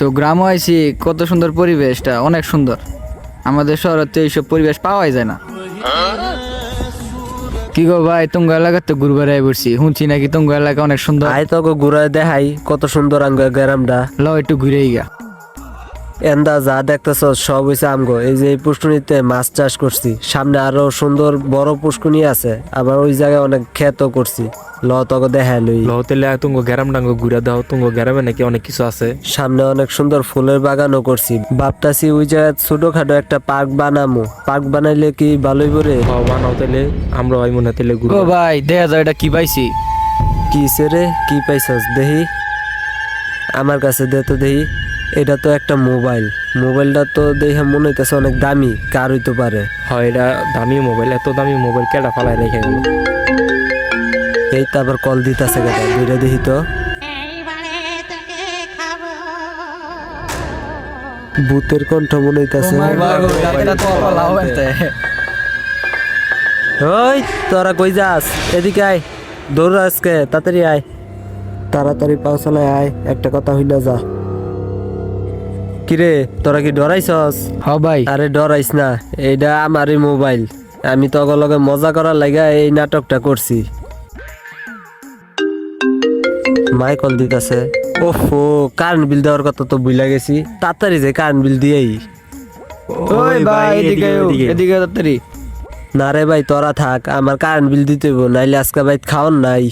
তো গ্রামও আইছি, কত সুন্দর পরিবেশটা, অনেক সুন্দর। আমাদের শহরে তো এইসব পরিবেশ পাওয়াই যায় না। কি গো ভাই, তুঙ্গ এলাকাতে ঘুরবার আই বলছি, শুনছি নাকি তুঙ্গ এলাকা অনেক সুন্দর। আই তো ঘুরে দেখাই কত সুন্দর আঙ্গ গ্রামটা। ল একটু ঘুরেই গা। এন্দা যা দেখতেছ সব হইছে আমগো। এই যে এই পুষ্কুনিতে মাছ চাষ করছি, সামনে আরো সুন্দর বড় পুষ্কুনি আছে, আবার ওই জায়গায় অনেক ক্ষেতও করছি। ল তোকে দেখাই লই। লহতেলে তুঙ্গ গ্যারাম ডাঙ্গ ঘুরে দাও, তুঙ্গ গ্যারামে নাকি অনেক কিছু আছে। সামনে অনেক সুন্দর ফুলের বাগানও করছি। ভাবতাছি ওই জায়গায় ছোটখাটো একটা পার্ক বানামু। পার্ক বানাইলে কি ভালোই বলে। বানাও তাইলে আমরা ওই মনে তেলে ও ঘুরবো। ভাই দেখা যায় এটা কি পাইছি। কি রে কি পাইছস দেখি, আমার কাছে দে তো দেখি। এটা তো একটা মোবাইল। মোবাইলটা তো দেখে মনে হইতেছে অনেক দামি, কার হইতে পারে। হয় এটা দামি মোবাইল, এত দামি মোবাইল কেডা ফালাই রেখে গেল। এই তো আবার কল দিতেছে কেটা, দুইটা দেখি তো। ভূতের কণ্ঠ মনে হইতেছে। ওই তোরা কই যাস? এদিকে আয়, দৌড় আজকে তাড়াতাড়ি আয়, তাড়াতাড়ি পাও চালায় আয়, একটা কথা হইলা যা। কিরে তোরা কি ডরাইছস? হ ভাই। আরে ডরাইস না, এইটা আমারই মোবাইল। আমি তো লগে মজা করার লাগা এই নাটকটা করছি। মাইকল দিতেছে। ওফো, কারেন্ট বিল দেওয়ার কথা তো ভুলে গেছি। তাড়াতাড়ি যে কারেন্ট বিল দিয়েই। ওই ভাই এদিকে এদিকে তাড়াতাড়ি। না রে ভাই তোরা থাক, আমার কারেন্ট বিল দিতে হইব, নাইলে আজকে ভাই খাওয়ান নাই।